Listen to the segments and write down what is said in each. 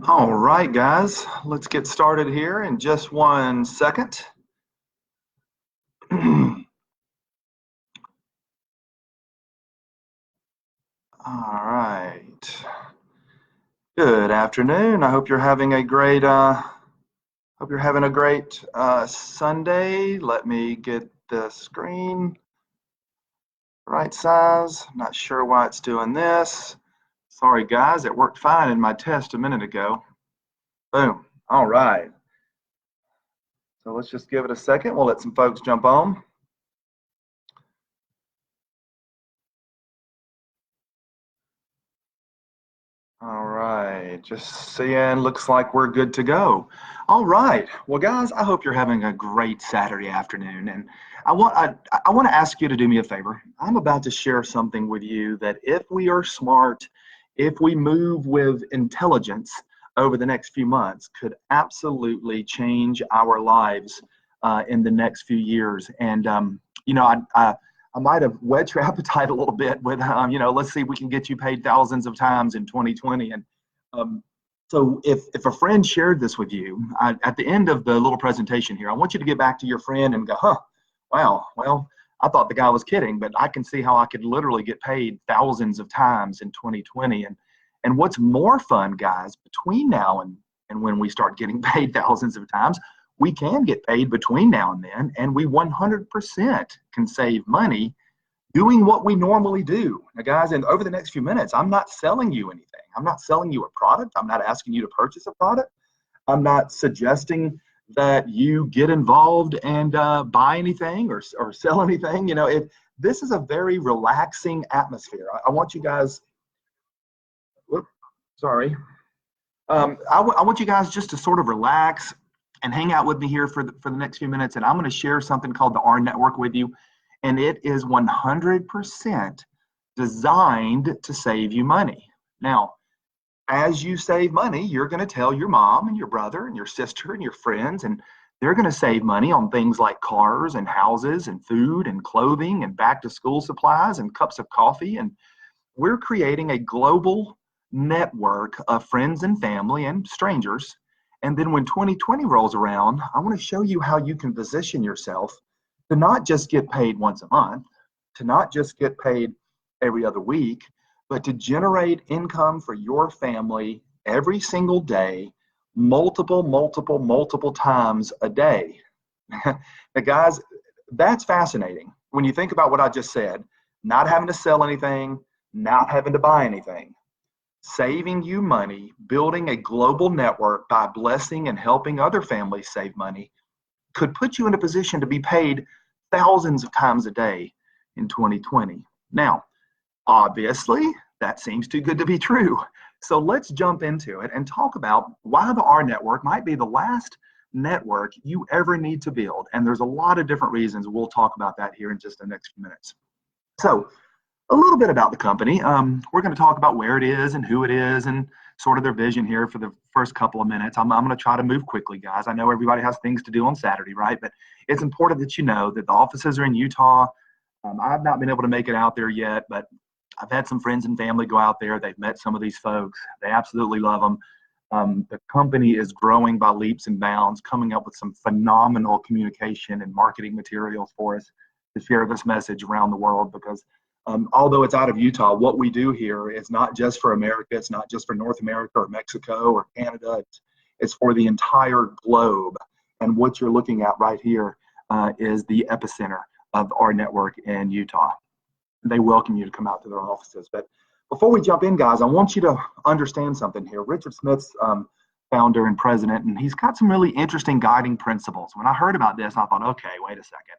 All right, guys, let's get started here in just 1 second. All right. Good afternoon. I hope you're having a great Sunday. Let me get the screen right size. Not sure why it's doing this. Sorry, guys, it worked fine in my test a minute ago. Boom. All right. So let's just give it a second. We'll let some folks jump on. All right, just seeing, looks like we're good to go. All right, well, guys, I hope you're having a great Saturday afternoon, and I want to ask you to do me a favor. I'm about to share something with you that if we are smart, if we move with intelligence over the next few months, could absolutely change our lives in the next few years. And I might have whet your appetite a little bit with, let's see if we can get you paid thousands of times in 2020. And so if a friend shared this with you, at the end of the little presentation here, I want you to get back to your friend and go, wow, well, I thought the guy was kidding, but I can see how I could literally get paid thousands of times in 2020. And what's more fun, guys, between now and when we start getting paid thousands of times, we can get paid between now and then, and we 100% can save money doing what we normally do. Now, guys, and over the next few minutes, I'm not selling you anything. I'm not selling you a product. I'm not asking you to purchase a product. I'm not suggesting that you get involved and buy anything or sell anything. This is a very relaxing atmosphere. I want you guys, I want you guys just to sort of relax and hang out with me here for the next few minutes. And I'm going to share something called the RNetwork with you. And it is 100% designed to save you money. Now, as you save money, you're going to tell your mom and your brother and your sister and your friends, and they're going to save money on things like cars and houses and food and clothing and back to school supplies and cups of coffee. And we're creating a global network of friends and family and strangers. And then when 2020 rolls around, I want to show you how you can position yourself to not just get paid once a month, to not just get paid every other week, but to generate income for your family every single day, multiple times a day. Now, guys, that's fascinating. When you think about what I just said, not having to sell anything, not having to buy anything, saving you money, building a global network by blessing and helping other families save money, could put you in a position to be paid thousands of times a day in 2020. Now, obviously, that seems too good to be true. So let's jump into it and talk about why the RNetwork might be the last network you ever need to build. And there's a lot of different reasons. We'll talk about that here in just the next few minutes. So a little bit about the company. We're going to talk about where it is and who it is and sort of their vision here for the first couple of minutes. I'm going to try to move quickly, guys. I know everybody has things to do on Saturday, right? But it's important that you know that the offices are in Utah. I've not been able to make it out there yet, but I've had some friends and family go out there. They've met some of these folks. They absolutely love them. The company is growing by leaps and bounds, coming up with some phenomenal communication and marketing materials for us to share this message around the world, because although it's out of Utah, what we do here is not just for America. It's not just for North America or Mexico or Canada. It's for the entire globe. And what you're looking at right here is the epicenter of our network in Utah. They welcome you to come out to their offices. But before we jump in, guys, I want you to understand something here. Richard Smith's founder and president, and he's got some really interesting guiding principles. When I heard about this, I thought, okay, wait a second.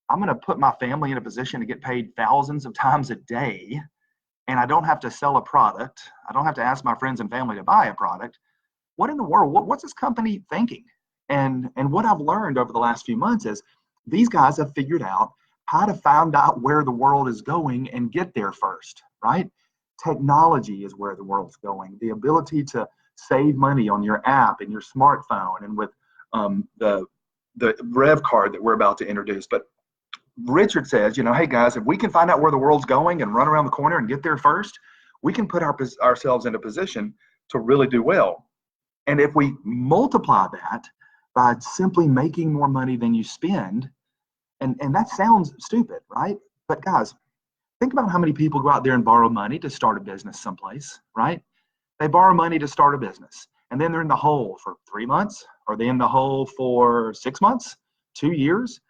I'm going to put my family in a position to get paid thousands of times a day, and I don't have to sell a product. I don't have to ask my friends and family to buy a product. What in the world? What's this company thinking? And what I've learned over the last few months is these guys have figured out how to find out where the world is going and get there first, right? Technology is where the world's going. The ability to save money on your app and your smartphone and with the Rev card that we're about to introduce. But Richard says, hey guys, if we can find out where the world's going and run around the corner and get there first, we can put ourselves in a position to really do well. And if we multiply that by simply making more money than you spend, and that sounds stupid, right? But guys, think about how many people go out there and borrow money to start a business someplace, right? They borrow money to start a business, and then they're in the hole for 3 months. Are they in the hole for 6 months, 2 years?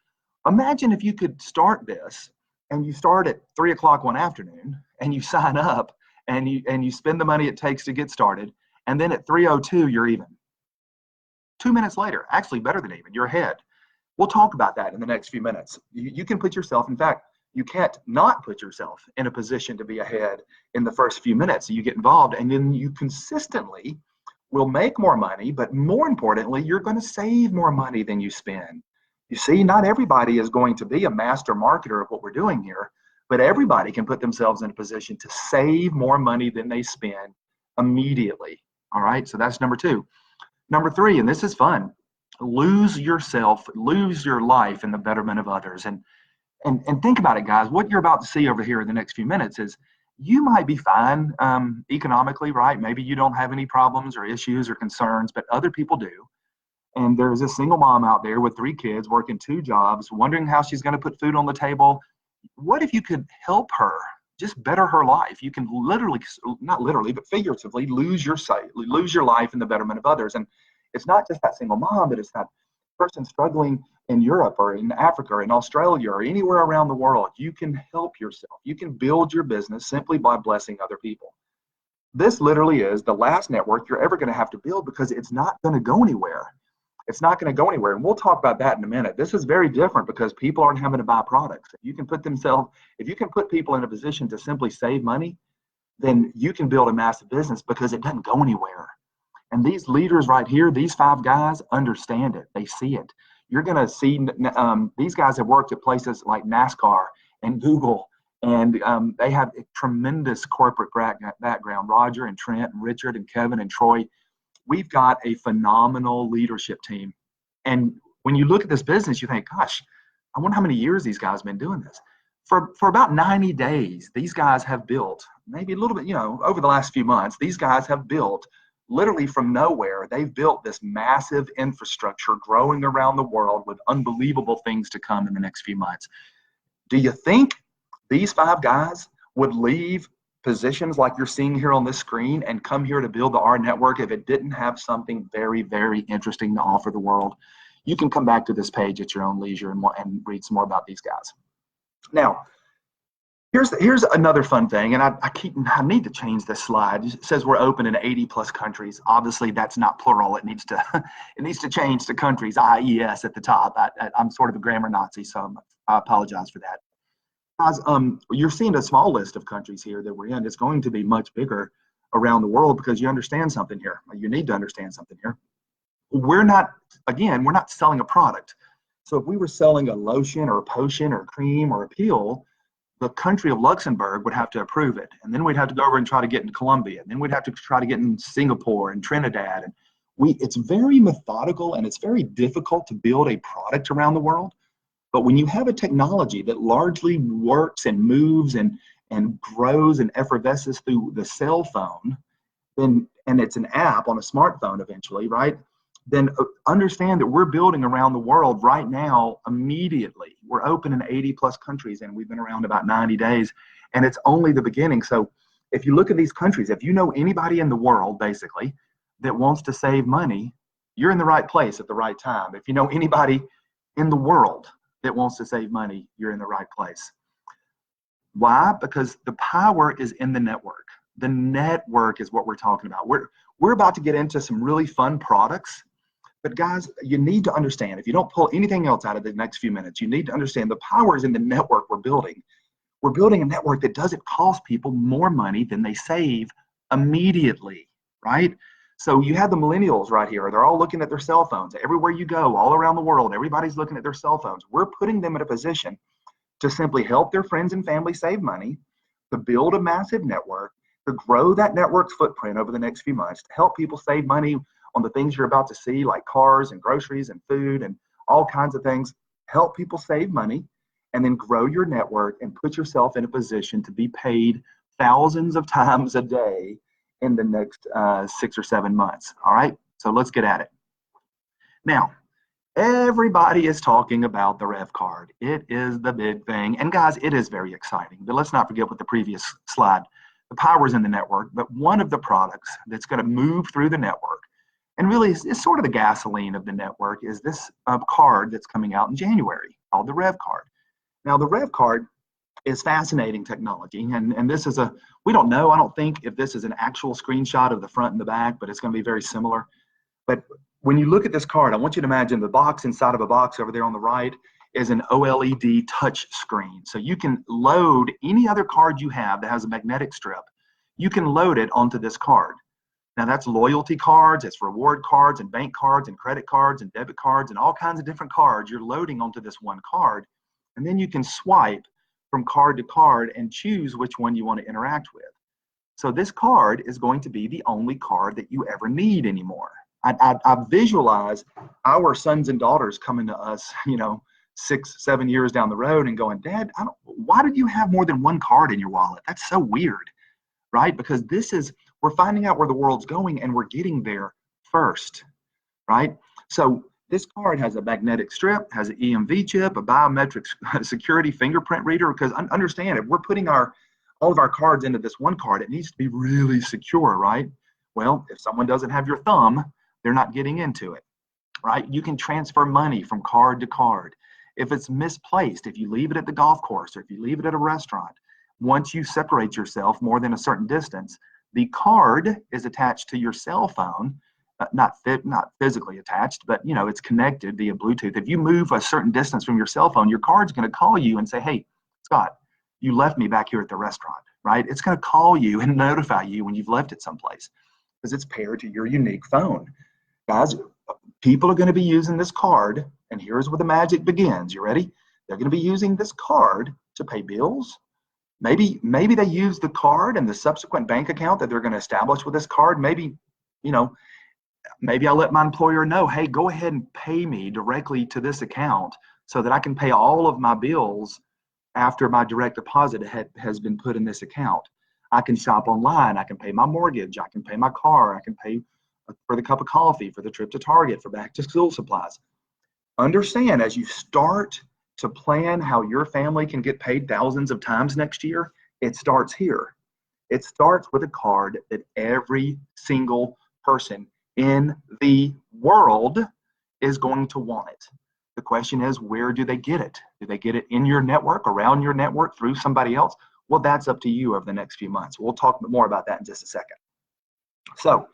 Imagine if you could start this, and you start at 3 o'clock one afternoon, and you sign up, and you spend the money it takes to get started, and then at 3:02 you're even. 2 minutes later, actually better than even, you're ahead. We'll talk about that in the next few minutes. You can put yourself, in fact, you can't not put yourself in a position to be ahead in the first few minutes. So you get involved, and then you consistently will make more money, but more importantly, you're going to save more money than you spend. You see, not everybody is going to be a master marketer of what we're doing here, but everybody can put themselves in a position to save more money than they spend immediately. All right, so that's number 2. Number 3, and this is fun, lose yourself, lose your life in the betterment of others. And think about it, guys. What you're about to see over here in the next few minutes is you might be fine economically, right? Maybe you don't have any problems or issues or concerns, but other people do. And there's a single mom out there with 3 kids working 2 jobs, wondering how she's going to put food on the table. What if you could help her just better her life? You can literally, not literally, but figuratively, lose your life in the betterment of others. And it's not just that single mom, but it's that person struggling in Europe or in Africa or in Australia or anywhere around the world. You can help yourself. You can build your business simply by blessing other people. This literally is the last network you're ever going to have to build, because it's not going to go anywhere. It's not going to go anywhere. And we'll talk about that in a minute. This is very different because people aren't having to buy products. If you can put people in a position to simply save money, then you can build a massive business because it doesn't go anywhere. And these leaders right here, these 5 guys understand it. They see it. You're going to see these guys have worked at places like NASCAR and Google, and they have a tremendous corporate background. Roger and Trent and Richard and Kevin and Troy. We've got a phenomenal leadership team. And when you look at this business, you think, gosh, I wonder how many years these guys have been doing this. For about 90 days, these guys have built, maybe a little bit, over the last few months, these guys have built literally from nowhere. They've built this massive infrastructure growing around the world with unbelievable things to come in the next few months. Do you think these 5 guys would leave positions like you're seeing here on this screen and come here to build the RNetwork if it didn't have something very, very interesting to offer the world? You can come back to this page at your own leisure and read some more about these guys. Now, here's another fun thing, and I need to change this slide. It says we're open in 80+ countries. Obviously, that's not plural. It needs to change to countries, IES at the top. I'm sort of a grammar Nazi, so I apologize for that. Guys, you're seeing a small list of countries here that we're in. It's going to be much bigger around the world because you understand something here. You need to understand something here. We're not selling a product. So if we were selling a lotion or a potion or a cream or a peel, the country of Luxembourg would have to approve it. And then we'd have to go over and try to get in Colombia. And then we'd have to try to get in Singapore and Trinidad. And it's very methodical, and it's very difficult to build a product around the world. But when you have a technology that largely works and moves and grows and effervesces through the cell phone, and it's an app on a smartphone eventually, right? Then understand that we're building around the world right now immediately. We're open in 80+ countries, and we've been around about 90 days, and it's only the beginning. So if you look at these countries, if you know anybody in the world, basically, that wants to save money, you're in the right place at the right time. If you know anybody in the world that wants to save money, you're in the right place. Why? Because the power is in the network. The network is what we're talking about. We're about to get into some really fun products, but guys, you need to understand, if you don't pull anything else out of the next few minutes, you need to understand the power is in the network we're building. We're building a network that doesn't cost people more money than they save immediately, right? So you have the millennials right here. They're all looking at their cell phones. Everywhere you go, all around the world, everybody's looking at their cell phones. We're putting them in a position to simply help their friends and family save money, to build a massive network, to grow that network's footprint over the next few months, to help people save money on the things you're about to see, like cars and groceries and food and all kinds of things. Help people save money, and then grow your network and put yourself in a position to be paid thousands of times a day in the next 6 or 7 months. All right. So let's get at it. Now, everybody is talking about the Rev card. It is the big thing. And guys, it is very exciting. But let's not forget with the previous slide, the power is in the network. But one of the products that's going to move through the network, and really is sort of the gasoline of the network, is this card that's coming out in January called the Rev card. Now, the Rev card is fascinating technology. And this is we don't know, I don't think if this is an actual screenshot of the front and the back, but it's going to be very similar. But when you look at this card, I want you to imagine the box inside of a box over there on the right is an OLED touch screen. So you can load any other card you have that has a magnetic strip. You can load it onto this card. Now that's loyalty cards, it's reward cards and bank cards and credit cards and debit cards and all kinds of different cards you're loading onto this one card. And then you can swipe from card to card and choose which one you want to interact with. So this card is going to be the only card that you ever need anymore. I visualize our sons and daughters coming to us, 6, 7 years down the road and going, Dad, why did you have more than one card in your wallet? That's so weird, right? Because we're finding out where the world's going and we're getting there first, right? So this card has a magnetic strip, has an EMV chip, a biometric security fingerprint reader, because understand, if we're putting all of our cards into this one card, it needs to be really secure, right? Well, if someone doesn't have your thumb, they're not getting into it, right? You can transfer money from card to card. If it's misplaced, if you leave it at the golf course or if you leave it at a restaurant, once you separate yourself more than a certain distance, the card is attached to your cell phone, not physically attached, but it's connected via Bluetooth. If you move a certain distance from your cell phone, your card's going to call you and say, hey, Scott, you left me back here at the restaurant, right? It's going to call you and notify you when you've left it someplace because it's paired to your unique phone. Guys, people are going to be using this card, and here's where the magic begins. You ready? They're going to be using this card to pay bills. Maybe they use the card and the subsequent bank account that they're going to establish with this card. Maybe I'll let my employer know, hey, go ahead and pay me directly to this account so that I can pay all of my bills after my direct deposit has been put in this account. I can shop online. I can pay my mortgage. I can pay my car. I can pay for the cup of coffee, for the trip to Target, for back to school supplies. Understand, as you start to plan how your family can get paid thousands of times next year, it starts here. It starts with a card that every single person in the world is going to want it. The question is, where do they get it? Do they get it in your network, around your network, through somebody else? Well, that's up to you over the next few months. We'll talk more about that in just a second. So,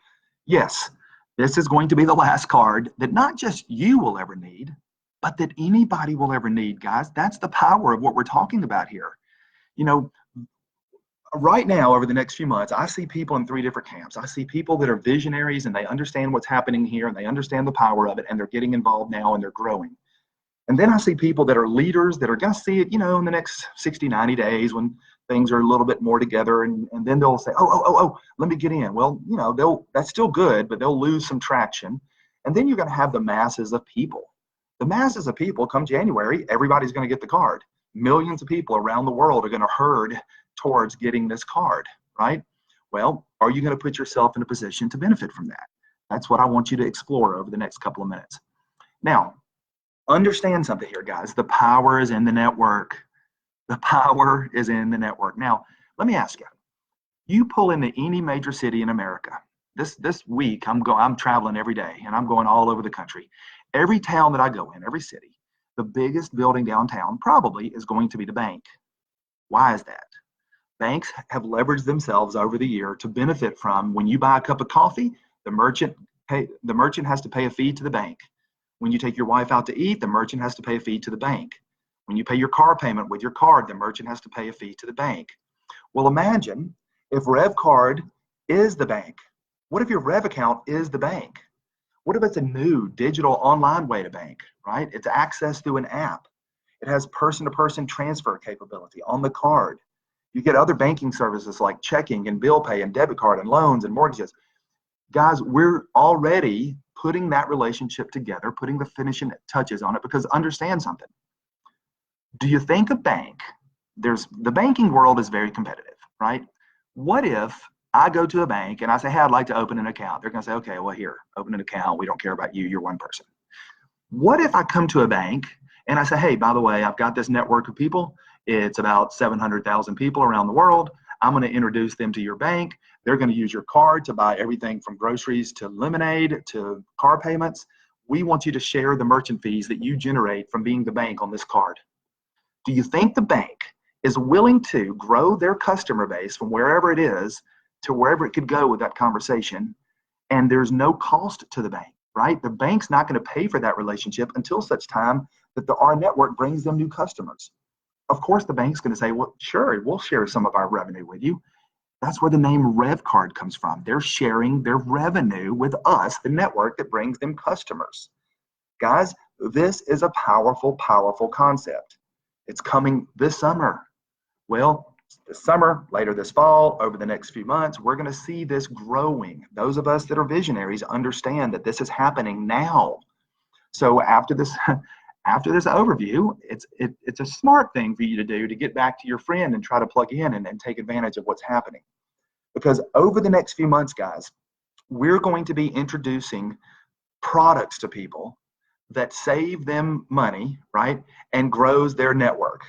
yes, this is going to be the last card that not just you will ever need, but that anybody will ever need, guys. That's the power of what we're talking about here. Right now, over the next few months, I see people in 3 different camps. I see people that are visionaries and they understand what's happening here and they understand the power of it and they're getting involved now and they're growing. And then I see people that are leaders that are going to see it, in the next 60, 90 days when things are a little bit more together. And then they'll say, oh, let me get in. Well, that's still good, but they'll lose some traction. And then you're going to have the masses of people. The masses of people come January, everybody's going to get the card. Millions of people around the world are going to herd towards getting this card, right? Well, are you going to put yourself in a position to benefit from that? That's what I want you to explore over the next couple of minutes. Now, understand something here, guys. The power is in the network. The power is in the network. Now, let me ask you. You pull into any major city in America. This week, I'm traveling every day, and I'm going all over the country. Every town that I go in, every city, the biggest building downtown probably is going to be the bank. Why is that? Banks have leveraged themselves over the year to benefit from when you buy a cup of coffee, the merchant has to pay a fee to the bank. When you take your wife out to eat, the merchant has to pay a fee to the bank. When you pay your car payment with your card, the merchant has to pay a fee to the bank. Well, imagine if RevCard is the bank. What if your Rev account is the bank? What if it's a new digital online way to bank, right? It's accessed through an app. It has person-to-person transfer capability on the card. You get other banking services like checking and bill pay and debit card and loans and mortgages. Guys, we're already putting that relationship together, putting the finishing touches on it, because understand something. Do you think a bank, the banking world is very competitive, right? What if I go to a bank and I say, hey, I'd like to open an account. They're going to say, okay, well, here, open an account. We don't care about you. You're one person. What if I come to a bank and I say, hey, by the way, I've got this network of people. It's about 700,000 people around the world. I'm going to introduce them to your bank. They're going to use your card to buy everything from groceries to lemonade to car payments. We want you to share the merchant fees that you generate from being the bank on this card. Do you think the bank is willing to grow their customer base from wherever it is to wherever it could go with that conversation? And there's no cost to the bank, right? The bank's not going to pay for that relationship until such time that the RNetwork brings them new customers. Of course, the bank's going to say, well, sure, we'll share some of our revenue with you. That's where the name RevCard comes from. They're sharing their revenue with us, the network that brings them customers. Guys, this is a powerful, powerful concept. It's coming this summer. Well, this summer, later this fall, over the next few months, we're going to see this growing. Those of us that are visionaries understand that this is happening now. So after this overview, it's a smart thing for you to do to get back to your friend and try to plug in and take advantage of what's happening. Because over the next few months, guys, we're going to be introducing products to people that save them money, right, and grows their network.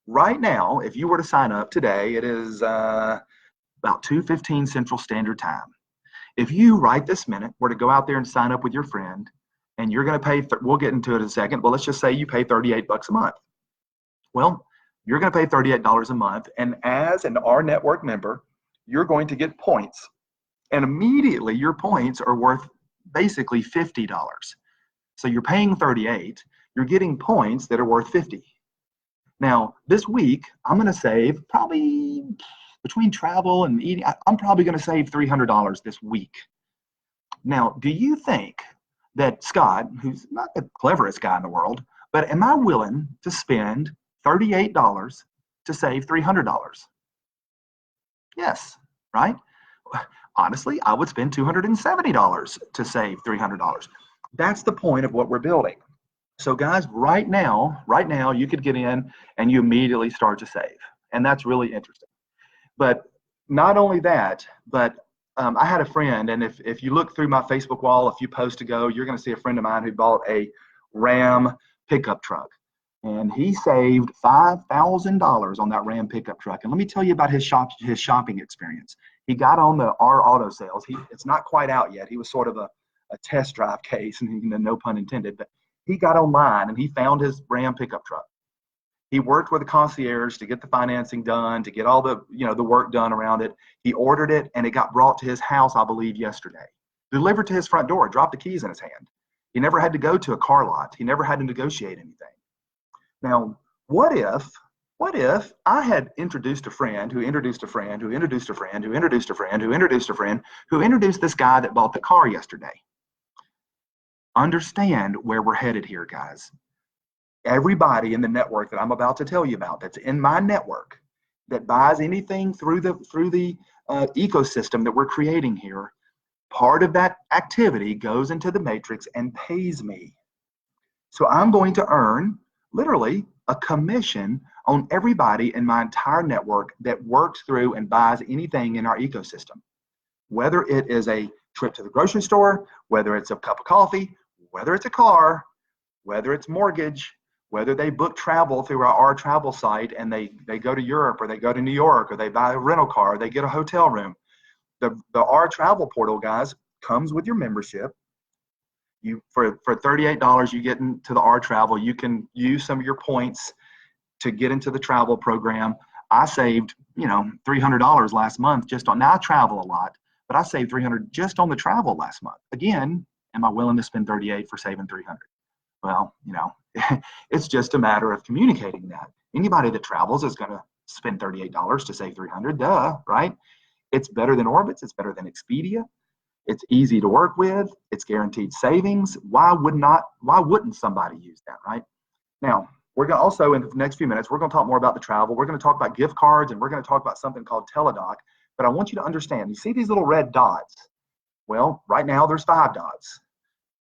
Right now, if you were to sign up today, it is about 2:15 Central Standard Time. If you right this minute were to go out there and sign up with your friend, and you're going to pay, we'll get into it in a second, but let's just say you pay $38 a month. Well, you're going to pay $38 a month, and as an RNetwork member, you're going to get points, and immediately your points are worth basically $50. So you're paying $38, you're getting points that are worth $50. Now, this week, I'm going to save probably between travel and eating, I'm probably going to save $300 this week. Now, do you think that Scott, who's not the cleverest guy in the world, but am I willing to spend $38 to save $300? Yes, right? Honestly, I would spend $270 to save $300. That's the point of what we're building. So guys, right now, you could get in and you immediately start to save. And that's really interesting. But not only that, but I had a friend, and if you look through my Facebook wall a few posts ago, you're going to see a friend of mine who bought a Ram pickup truck. And he saved $5,000 on that Ram pickup truck. And let me tell you about his shopping experience. He got on the R Auto Sales. It's not quite out yet. He was sort of a test drive case, and no pun intended, but he got online and he found his Ram pickup truck. He worked with a concierge to get the financing done, to get all the, the work done around it. He ordered it and it got brought to his house, I believe, yesterday. Delivered to his front door, dropped the keys in his hand. He never had to go to a car lot. He never had to negotiate anything. Now, what if I had introduced a friend who introduced a friend who introduced a friend who introduced a friend who introduced a friend who introduced this guy that bought the car yesterday? Understand where we're headed here, guys. Everybody in the network that I'm about to tell you about, that's in my network, that buys anything through the ecosystem that we're creating here, part of that activity goes into the matrix and pays me. So I'm going to earn literally a commission on everybody in my entire network that works through and buys anything in our ecosystem. Whether it is a trip to the grocery store, whether it's a cup of coffee, whether it's a car, whether it's mortgage, whether they book travel through our travel site and they go to Europe or they go to New York or they buy a rental car, or they get a hotel room. The our travel portal, guys, comes with your membership. You for $38 you get into the R Travel. You can use some of your points to get into the travel program. I saved $300 last month just on. Now I travel a lot, but I saved $300 just on the travel last month. Again, am I willing to spend $38 for saving $300? Well, it's just a matter of communicating that. Anybody that travels is going to spend $38 to save $300. Duh, right? It's better than Orbitz. It's better than Expedia. It's easy to work with. It's guaranteed savings. Why wouldn't somebody use that, right? Now, we're going to also, in the next few minutes, we're going to talk more about the travel. We're going to talk about gift cards, and we're going to talk about something called Teledoc. But I want you to understand, you see these little red dots? Well, right now there's 5 dots.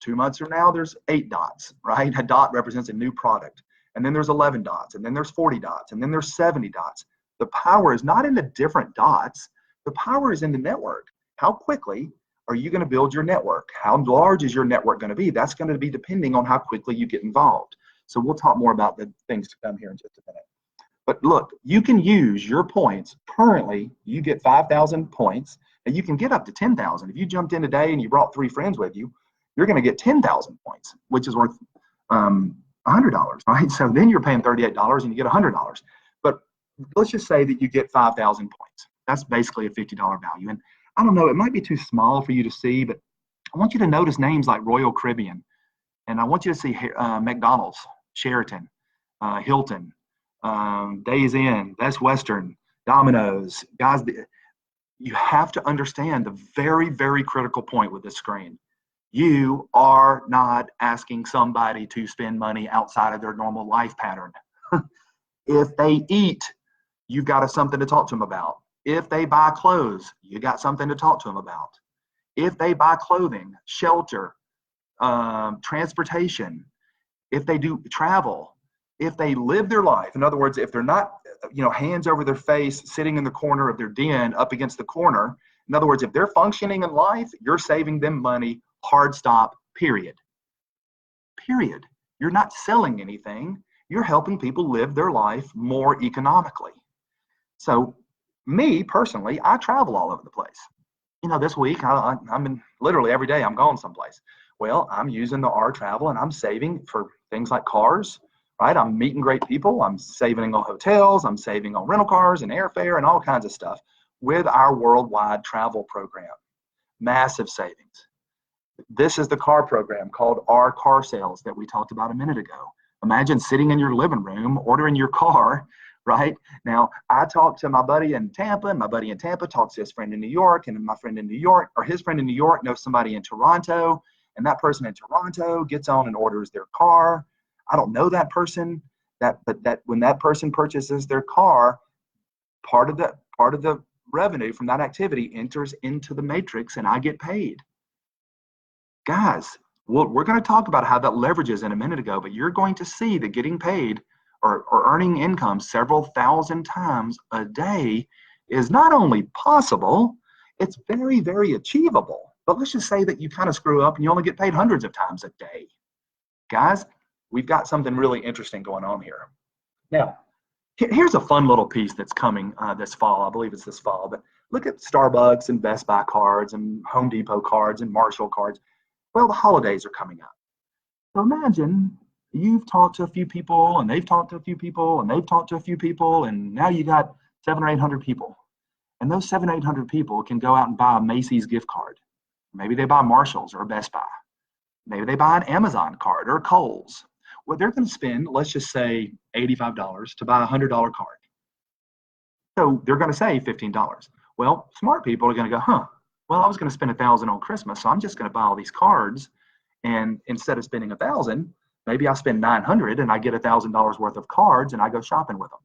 2 months from now, there's 8 dots, right? A dot represents a new product. And then there's 11 dots, and then there's 40 dots, and then there's 70 dots. The power is not in the different dots. The power is in the network. How quickly are you going to build your network? How large is your network going to be? That's going to be depending on how quickly you get involved. So we'll talk more about the things to come here in just a minute. But look, you can use your points. Currently, you get 5,000 points, and you can get up to 10,000. If you jumped in today and you brought 3 friends with you, you're going to get 10,000 points, which is worth $100, right? So then you're paying $38 and you get $100. But let's just say that you get 5,000 points. That's basically a $50 value. And I don't know, it might be too small for you to see, but I want you to notice names like Royal Caribbean, and I want you to see McDonald's, Sheraton, Hilton, Days Inn, Best Western, Domino's. Guys, you have to understand the very, very critical point with this screen. You are not asking somebody to spend money outside of their normal life pattern. If they eat, you've got something to talk to them about. If they buy clothes, you got something to talk to them about. If they buy clothing, shelter, transportation, if they do travel, if they live their life, in other words, if they're not, hands over their face, sitting in the corner of their den up against the corner, in other words, if they're functioning in life, you're saving them money, hard stop, period. Period. You're not selling anything. You're helping people live their life more economically. So me personally, I travel all over the place. This week, I'm in literally every day I'm going someplace. Well, I'm using the R travel and I'm saving for things like cars, right? I'm meeting great people. I'm saving on hotels. I'm saving on rental cars and airfare and all kinds of stuff with our worldwide travel program. Massive savings. This is the car program called R Car Sales that we talked about a minute ago. Imagine sitting in your living room, ordering your car, right? Now, I talked to my buddy in Tampa, and my buddy in Tampa talks to his friend in New York, and my friend in New York, or his friend in New York knows somebody in Toronto, and that person in Toronto gets on and orders their car. I don't know that person, but when that person purchases their car, part of the revenue from that activity enters into the matrix, and I get paid. Guys, we're going to talk about how that leverages in a minute ago, but you're going to see that getting paid or earning income several thousand times a day is not only possible, it's very, very achievable. But let's just say that you kind of screw up and you only get paid hundreds of times a day. Guys, we've got something really interesting going on here. Now, here's a fun little piece that's coming this fall. I believe it's this fall, but look at Starbucks and Best Buy cards and Home Depot cards and Marshall cards. Well, the holidays are coming up. So imagine you've talked to a few people and they've talked to a few people and they've talked to a few people, and now you got 700 or 800 people. And those 700 or 800 people can go out and buy a Macy's gift card. Maybe they buy Marshall's or a Best Buy. Maybe they buy an Amazon card or a Kohl's. Well, they're going to spend, let's just say, $85 to buy a $100 card. So they're going to save $15. Well, smart people are going to go, well, I was going to spend $1,000 on Christmas, so I'm just going to buy all these cards. And instead of spending $1,000, maybe I spend $900 and I get $1,000 worth of cards and I go shopping with them.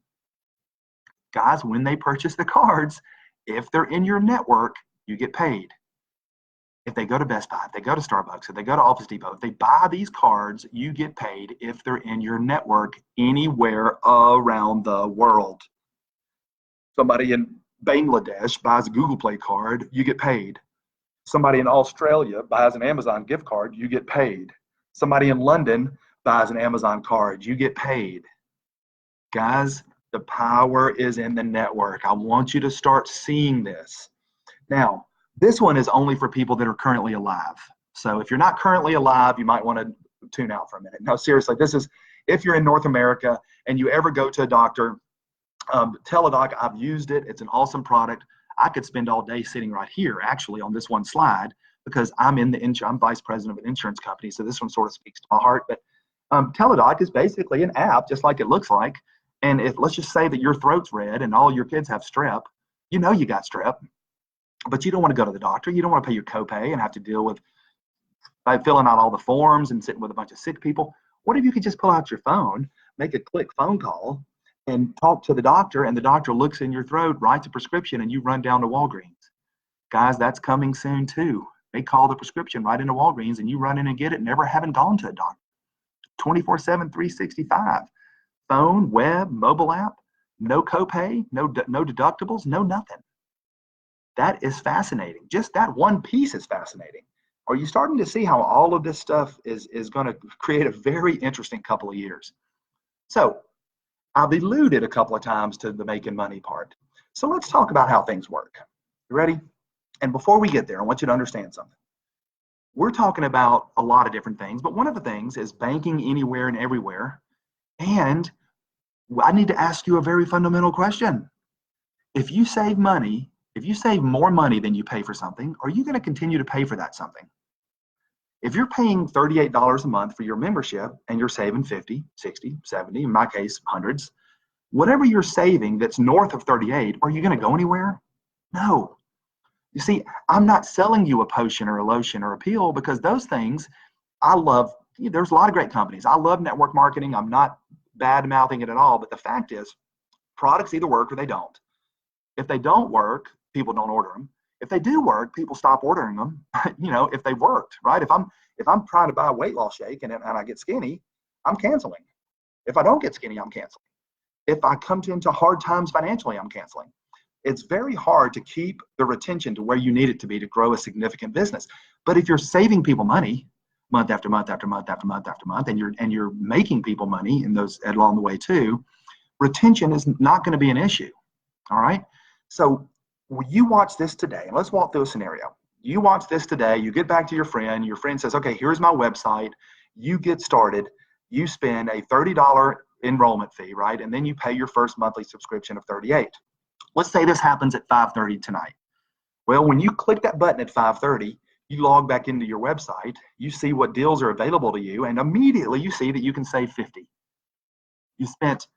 Guys, when they purchase the cards, if they're in your network, you get paid. If they go to Best Buy, if they go to Starbucks, if they go to Office Depot, if they buy these cards, you get paid if they're in your network anywhere around the world. Somebody in Bangladesh buys a Google Play card, you get paid. Somebody in Australia buys an Amazon gift card, you get paid. Somebody in London buys an Amazon card, you get paid. Guys, the power is in the network. I want you to start seeing this. Now, this one is only for people that are currently alive. So if you're not currently alive, you might want to tune out for a minute. No, seriously, this is if you're in North America and you ever go to a doctor, Teladoc, I've used it. It's an awesome product. I could spend all day sitting right here, actually, on this one slide, because I'm I'm vice president of an insurance company, so this one sort of speaks to my heart. But Teladoc is basically an app, just like it looks like. And let's just say that your throat's red and all your kids have strep, you know you got strep, but you don't want to go to the doctor. You don't want to pay your copay and have to deal with filling out all the forms and sitting with a bunch of sick people. What if you could just pull out your phone, make a quick phone call, and talk to the doctor, and the doctor looks in your throat, writes a prescription, and you run down to Walgreens. Guys, that's coming soon too. They call the prescription right into Walgreens, and you run in and get it, never having gone to a doctor. 24/7, 365. Phone, web, mobile app, no copay, no deductibles, no nothing. That is fascinating. Just that one piece is fascinating. Are you starting to see how all of this stuff is going to create a very interesting couple of years? So I've alluded a couple of times to the making money part. So let's talk about how things work. You ready? And before we get there, I want you to understand something. We're talking about a lot of different things, but one of the things is banking anywhere and everywhere. And I need to ask you a very fundamental question. If you save money, if you save more money than you pay for something, are you going to continue to pay for that something? If you're paying $38 a month for your membership and you're saving 50, 60, 70, in my case, hundreds, whatever you're saving that's north of 38, are you going to go anywhere? No. You see, I'm not selling you a potion or a lotion or a pill, because those things I love. There's a lot of great companies. I love network marketing. I'm not bad mouthing it at all. But the fact is, products either work or they don't. If they don't work, people don't order them. If they do work, people stop ordering them. If they worked, right? If I'm trying to buy a weight loss shake and I get skinny, I'm canceling. If I don't get skinny, I'm canceling. If I come into hard times financially, I'm canceling. It's very hard to keep the retention to where you need it to be to grow a significant business. But if you're saving people money month after month after month after month after month, and you're making people money in those along the way too, retention is not going to be an issue. All right. So you watch this today, and let's walk through a scenario. You watch this today, you get back to your friend says, okay, here's my website. You get started, you spend a $30 enrollment fee, right? And then you pay your first monthly subscription of $38. Let's say this happens at 5:30 tonight. Well, when you click that button at 5:30, you log back into your website, you see what deals are available to you, and immediately you see that you can save 50. You spent,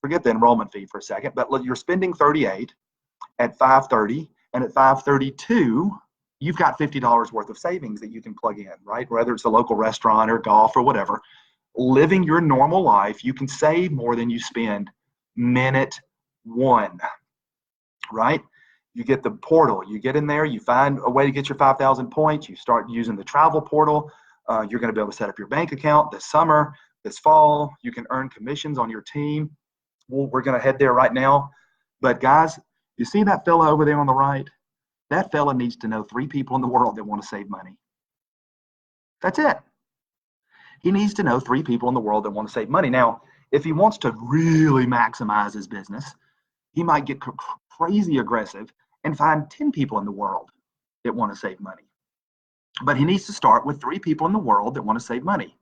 forget the enrollment fee for a second, but you're spending 38 at 5:30, and at 5:32, you've got $50 worth of savings that you can plug in, right? Whether it's a local restaurant or golf or whatever. Living your normal life, you can save more than you spend minute one, right? You get the portal, you get in there, you find a way to get your 5,000 points, you start using the travel portal. You're going to be able to set up your bank account this summer, this fall. You can earn commissions on your team. Well, we're going to head there right now. But guys, you see that fella over there on the right? That fella needs to know 3 people in the world that want to save money. That's it. He needs to know 3 people in the world that want to save money. Now, if he wants to really maximize his business, he might get crazy aggressive and find 10 people in the world that want to save money. But he needs to start with 3 people in the world that want to save money.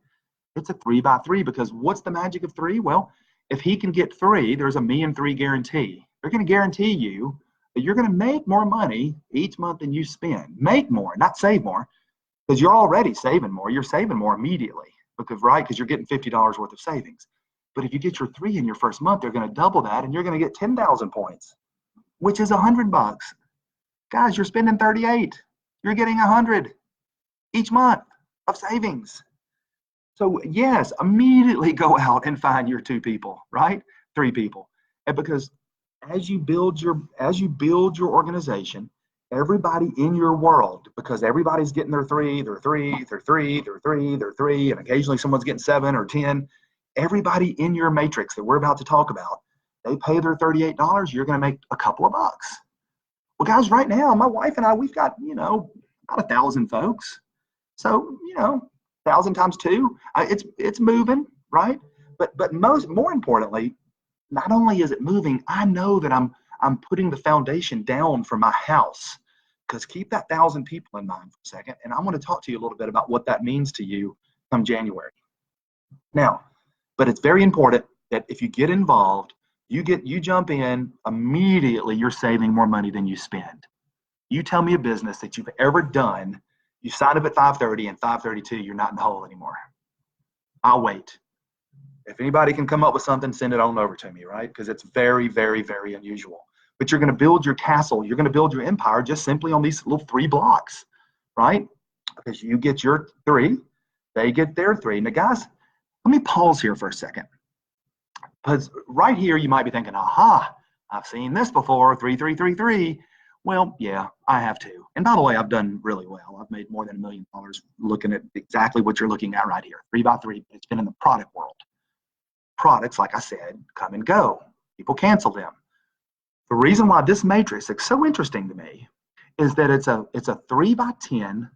It's a 3 by 3, because what's the magic of 3? Well, if he can get 3, there's a me and 3 guarantee. They're going to guarantee you that you're going to make more money each month than you spend. Make more, not save more, because you're already saving more. You're saving more immediately because you're getting $50 worth of savings. But if you get your 3 in your first month, they're going to double that, and you're going to get 10,000 points, which is $100. Guys, you're spending 38. You're getting 100 each month of savings. So yes, immediately go out and find your 2 people, right? 3 people. And because as you build your organization, everybody in your world, because everybody's getting their 3, their 3, their 3, their 3, their 3, and occasionally someone's getting 7 or 10. Everybody in your matrix that we're about to talk about, they pay their $38, you're going to make a couple of bucks. Well, guys, right now, my wife and I, we've got, about 1,000 folks. So, 1,000 times 2, it's moving, right? But more importantly, not only is it moving, I know that I'm putting the foundation down for my house. Because keep that 1,000 people in mind for a second, and I want to talk to you a little bit about what that means to you come January. Now, but it's very important that if you get involved, you jump in, immediately you're saving more money than you spend. You tell me a business that you've ever done, you sign up at 5:30 and 5:32, you're not in the hole anymore. I'll wait. If anybody can come up with something, send it on over to me, right? Because it's very, very, very unusual. But you're going to build your castle, you're going to build your empire just simply on these little 3 blocks, right? Because you get your 3, they get their 3. Now, guys, let me pause here for a second. Because right here, you might be thinking, aha, I've seen this before, 3, 3, 3, 3. Well, yeah, I have too. And by the way, I've done really well. I've made more than $1 million looking at exactly what you're looking at right here, 3 by 3. It's been in the product world. Products, like I said, come and go. People cancel them. The reason why this matrix is so interesting to me is that it's a 3x10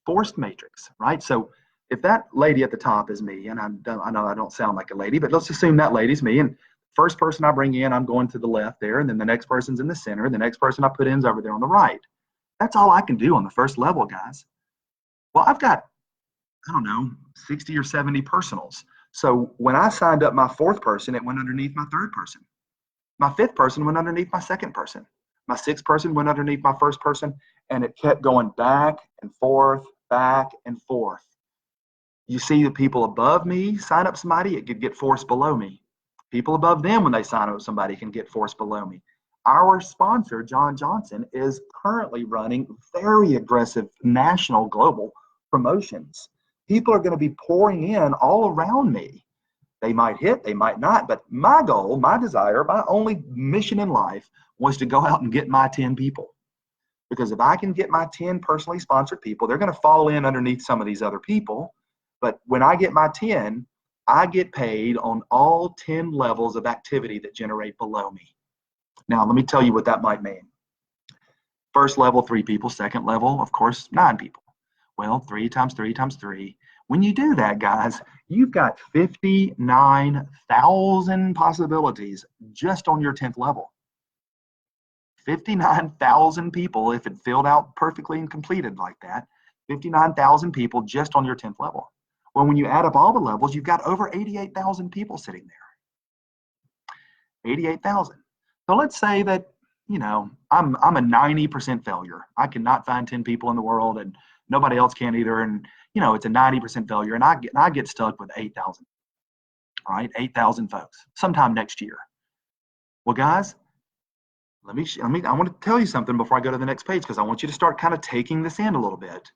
forced matrix, right? So if that lady at the top is me, and I know I don't sound like a lady, but let's assume that lady's me, and first person I bring in, I'm going to the left there, and then the next person's in the center, and the next person I put in is over there on the right. That's all I can do on the first level, guys. Well, I've got, I don't know, 60 or 70 personals. So when I signed up my fourth person, it went underneath my third person. My fifth person went underneath my second person. My sixth person went underneath my first person, and it kept going back and forth, back and forth. You see the people above me sign up somebody, it could get forced below me. People above them, when they sign up somebody, can get forced below me. Our sponsor, John Johnson, is currently running very aggressive national global promotions. People are going to be pouring in all around me. They might hit, they might not, but my goal, my desire, my only mission in life was to go out and get my 10 people. Because if I can get my 10 personally sponsored people, they're going to fall in underneath some of these other people. But when I get my 10, I get paid on all 10 levels of activity that generate below me. Now, let me tell you what that might mean. First level, 3 people. Second level, of course, 9 people. Well, 3 times 3 times 3. When you do that, guys, you've got 59,000 possibilities just on your 10th level. 59,000 people, if it filled out perfectly and completed like that, 59,000 people just on your 10th level. Well, when you add up all the levels, you've got over 88,000 people sitting there. 88,000. So let's say that, I'm a 90% failure. I cannot find 10 people in the world, and nobody else can either. And, it's a 90% failure, and I get stuck with 8,000. All right, 8,000 folks sometime next year. Well, guys, I want to tell you something before I go to the next page, because I want you to start kind of taking this in a little bit.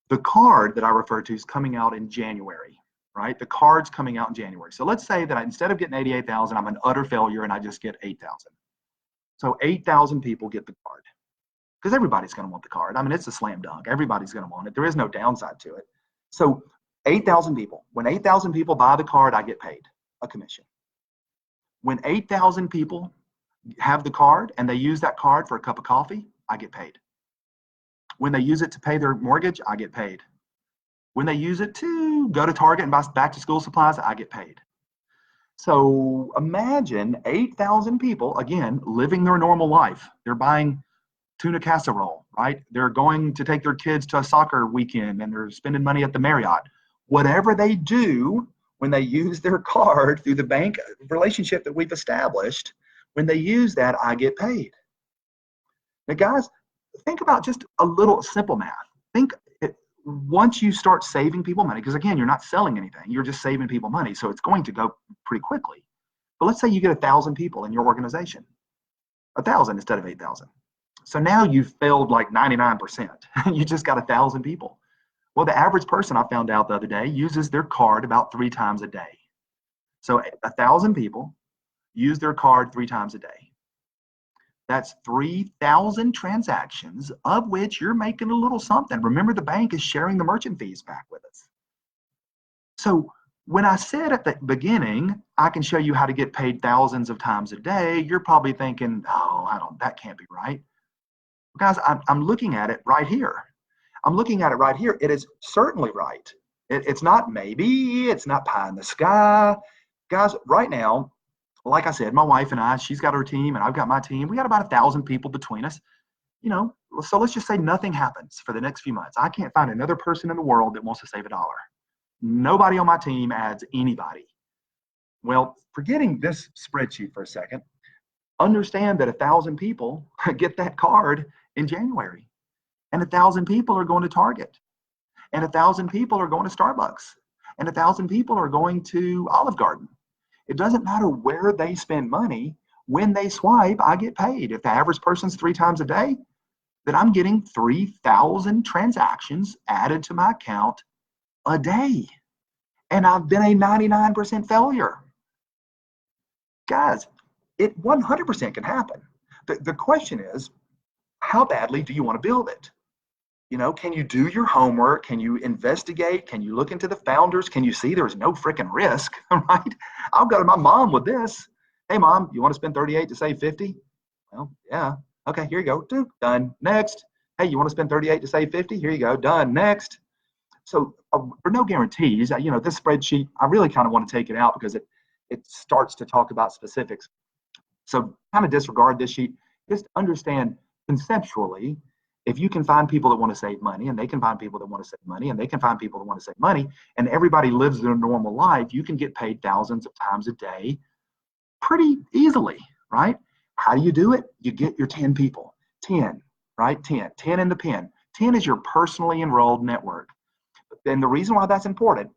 The card that I refer to is coming out in January, right? The card's coming out in January. So let's say that instead of getting 88,000, I'm an utter failure and I just get 8,000. So 8,000 people get the card, because everybody's going to want the card. I mean, it's a slam dunk. Everybody's going to want it. There is no downside to it. So 8,000 people. When 8,000 people buy the card, I get paid a commission. When 8,000 people have the card and they use that card for a cup of coffee, I get paid. When they use it to pay their mortgage, I get paid. When they use it to go to Target and buy back to school supplies, I get paid. So imagine 8,000 people, again, living their normal life. They're buying tuna casserole, right? They're going to take their kids to a soccer weekend and they're spending money at the Marriott. Whatever they do when they use their card through the bank relationship that we've established, when they use that, I get paid. Now, guys, think about just a little simple math. Once you start saving people money, because again, you're not selling anything, you're just saving people money, so it's going to go pretty quickly. But let's say you get 1,000 people in your organization, 1,000 instead of 8,000. So now you've failed like 99%. You just got 1,000 people. Well, the average person, I found out the other day, uses their card about 3 times a day. So 1,000 people use their card 3 times a day. That's 3,000 transactions, of which you're making a little something. Remember, the bank is sharing the merchant fees back with us. So when I said at the beginning, I can show you how to get paid thousands of times a day, you're probably thinking, oh, that can't be right. Guys, I'm looking at it right here. I'm looking at it right here. It is certainly right. It's not maybe, it's not pie in the sky. Guys, right now, like I said, my wife and I, she's got her team and I've got my team. We got about 1,000 people between us. So let's just say nothing happens for the next few months. I can't find another person in the world that wants to save $1. Nobody on my team adds anybody. Well, forgetting this spreadsheet for a second, understand that 1,000 people get that card in January, and 1,000 people are going to Target, and 1,000 people are going to Starbucks, and 1,000 people are going to Olive Garden. It doesn't matter where they spend money. When they swipe, I get paid. If the average person's 3 times a day, then I'm getting 3,000 transactions added to my account a day. And I've been a 99% failure. Guys, it 100% can happen. The question is, how badly do you want to build it? Can you do your homework? Can you investigate? Can you look into the founders? Can you see there's no freaking risk, right? I'll go to my mom with this. Hey, Mom, you want to spend 38 to save 50? Well, yeah. Okay, here you go. Done. Next. Hey, you want to spend 38 to save 50? Here you go. Done. Next. So for no guarantees, this spreadsheet, I really kind of want to take it out because it starts to talk about specifics. So kind of disregard this sheet. Just understand conceptually, if you can find people that want to save money, and they can find people that want to save money, and they can find people that want to save money, and everybody lives their normal life, you can get paid thousands of times a day pretty easily, right? How do you do it? You get your 10 people. 10, right? 10 in the pen. 10 is your personally enrolled network. But then the reason why that's important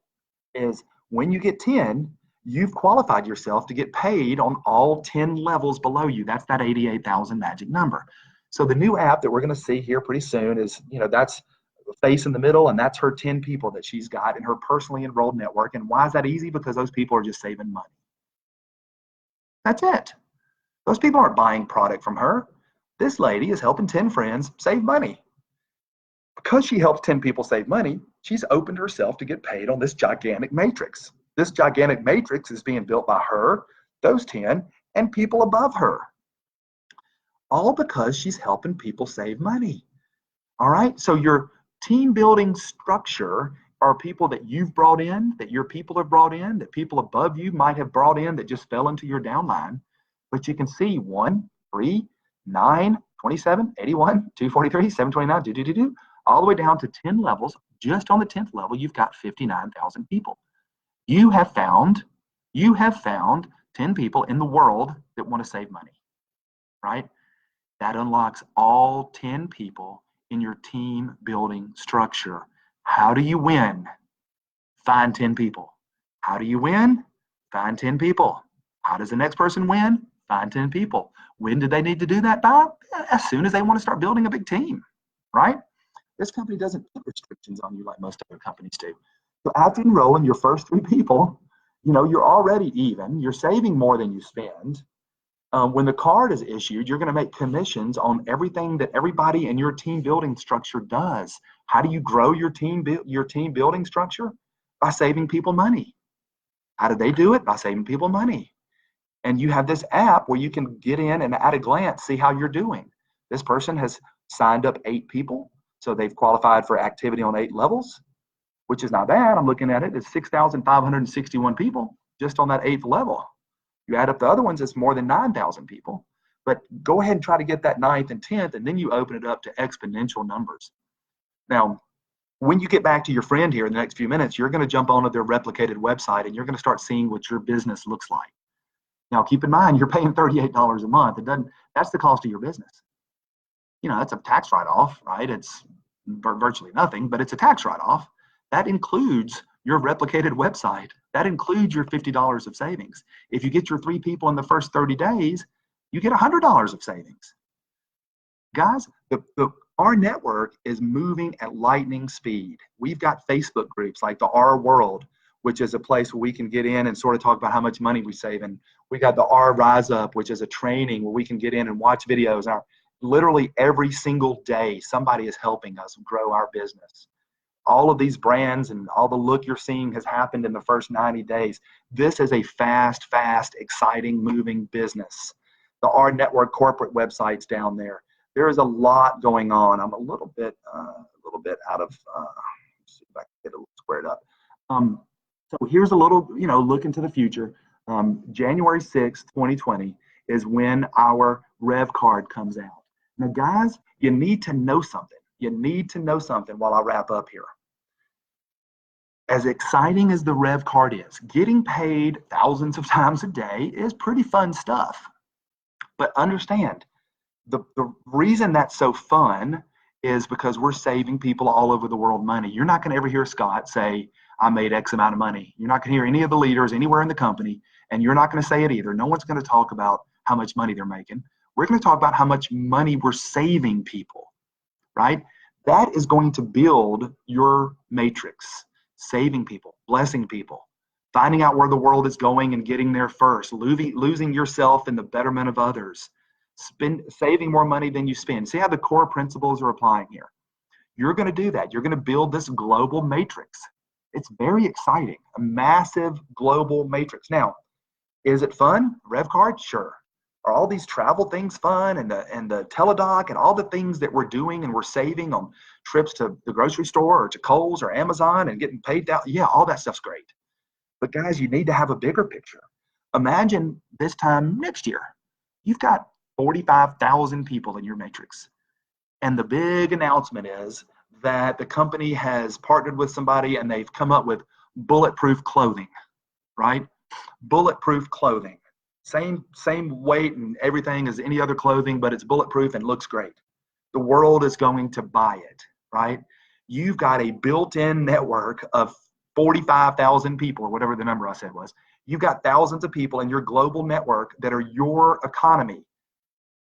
is when you get 10, you've qualified yourself to get paid on all 10 levels below you. That's that 88,000 magic number. So the new app that we're going to see here pretty soon is, that's face in the middle, and that's her 10 people that she's got in her personally enrolled network. And why is that easy? Because those people are just saving money. That's it. Those people aren't buying product from her. This lady is helping 10 friends save money. Because she helps 10 people save money, she's opened herself to get paid on this gigantic matrix. This gigantic matrix is being built by her, those 10, and people above her. All because she's helping people save money. All right, so your team building structure are people that you've brought in, that your people have brought in, that people above you might have brought in that just fell into your downline. But you can see 1, 3, 9, 27, 81, 243, 729, 222, all the way down to 10 levels. Just on the 10th level, you've got 59,000 people. You have found 10 people in the world that want to save money, right? That unlocks all 10 people in your team building structure. How do you win? Find 10 people. How do you win? Find 10 people. How does the next person win? Find 10 people. When do they need to do that by? As soon as they want to start building a big team, right? This company doesn't put restrictions on you like most other companies do. So after enrolling your first 3 people, you're already even. You're saving more than you spend. When the card is issued, you're going to make commissions on everything that everybody in your team building structure does. How do you grow your team building structure? By saving people money. How do they do it? By saving people money. And you have this app where you can get in and at a glance see how you're doing. This person has signed up 8 people, so they've qualified for activity on 8 levels, which is not bad. I'm looking at it. It's 6,561 people just on that 8th level. You add up the other ones, it's more than 9,000 people. But go ahead and try to get that 9th and 10th, and then you open it up to exponential numbers. Now, when you get back to your friend here in the next few minutes, you're going to jump onto their replicated website, and you're going to start seeing what your business looks like. Now, keep in mind, you're paying $38 a month. That's the cost of your business. That's a tax write-off, right? It's virtually nothing, but it's a tax write-off. That includes your replicated website. That includes your $50 of savings. If you get your 3 people in the first 30 days, you get $100 of savings. Guys, our network is moving at lightning speed. We've got Facebook groups like the R World, which is a place where we can get in and sort of talk about how much money we save. And we got the R Rise Up, which is a training where we can get in and watch videos. Literally every single day, somebody is helping us grow our business. All of these brands and all the look you're seeing has happened in the first 90 days. This is a fast, exciting, moving business. The RNetwork corporate website's down there. There is a lot going on. I'm a little bit out of, let's see if I can get it squared up. So here's a little, look into the future. January 6th, 2020 is when our Rev card comes out. Now, guys, you need to know something. You need to know something while I wrap up here. As exciting as the Rev card is, getting paid thousands of times a day is pretty fun stuff. But understand, the reason that's so fun is because we're saving people all over the world money. You're not going to ever hear Scott say, I made X amount of money. You're not going to hear any of the leaders anywhere in the company, and you're not going to say it either. No one's going to talk about how much money they're making. We're going to talk about how much money we're saving people, right? That is going to build your matrix. Saving people, blessing people, finding out where the world is going and getting there first, losing yourself in the betterment of others, saving more money than you spend. See how the core principles are applying here. You're going to do that. You're going to build this global matrix. It's very exciting, a massive global matrix. Now, is it fun? Rev card? Sure. Are all these travel things fun, and the teledoc and all the things that we're doing and we're saving on trips to the grocery store or to Kohl's or Amazon and getting paid down? Yeah, all that stuff's great. But guys, you need to have a bigger picture. Imagine this time next year, you've got 45,000 people in your matrix. And the big announcement is that the company has partnered with somebody and they've come up with bulletproof clothing, right? Bulletproof clothing. Same weight and everything as any other clothing, but it's bulletproof and looks great. The world is going to buy it, right? You've got a built-in network of 45,000 people, or whatever the number I said was. You've got thousands of people in your global network that are your economy,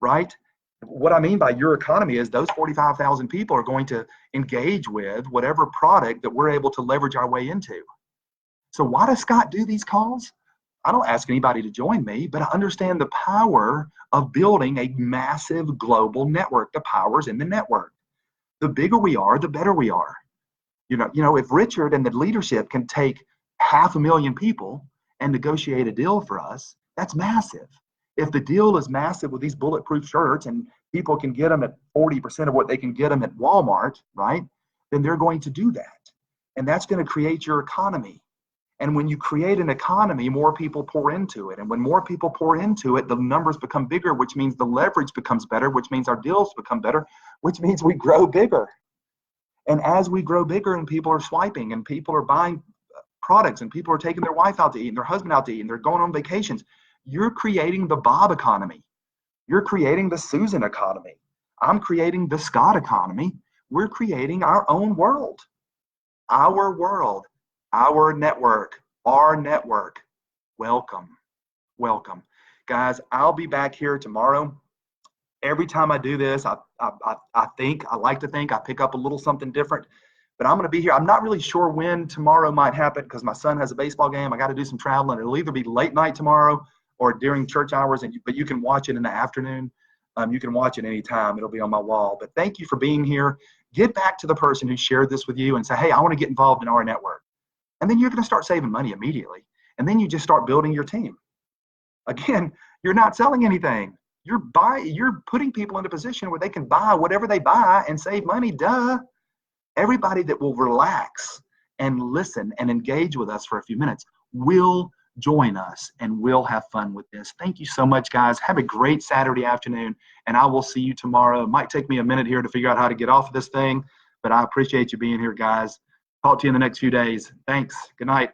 right? What I mean by your economy is those 45,000 people are going to engage with whatever product that we're able to leverage our way into. So why does Scott do these calls? I don't ask anybody to join me, but I understand the power of building a massive global network. The power's in the network. The bigger we are, the better we are. You know, if Richard and the leadership can take 500,000 people and negotiate a deal for us, that's massive. If the deal is massive with these bulletproof shirts and people can get them at 40% of what they can get them at Walmart, right? Then they're going to do that. And that's going to create your economy. And when you create an economy, more people pour into it. And when more people pour into it, the numbers become bigger, which means the leverage becomes better, which means our deals become better, which means we grow bigger. And as we grow bigger and people are swiping and people are buying products and people are taking their wife out to eat and their husband out to eat and they're going on vacations, you're creating the Bob economy. You're creating the Susan economy. I'm creating the Scott economy. We're creating our own world. Our world, our network, our network. Welcome. Welcome. Guys, I'll be back here tomorrow. Every time I do this, I like to think I pick up a little something different, but I'm going to be here. I'm not really sure when tomorrow might happen because my son has a baseball game. I got to do some traveling. It'll either be late night tomorrow or during church hours, but you can watch it in the afternoon. You can watch it anytime. It'll be on my wall. But thank you for being here. Get back to the person who shared this with you and say, hey, I want to get involved in RNetwork. And then you're going to start saving money immediately. And then you just start building your team. Again, you're not selling anything. You're putting people in a position where they can buy whatever they buy and save money. Duh. Everybody that will relax and listen and engage with us for a few minutes will join us and we'll have fun with this. Thank you so much, guys. Have a great Saturday afternoon, and I will see you tomorrow. It might take me a minute here to figure out how to get off of this thing, but I appreciate you being here, guys. Talk to you in the next few days. Thanks. Good night.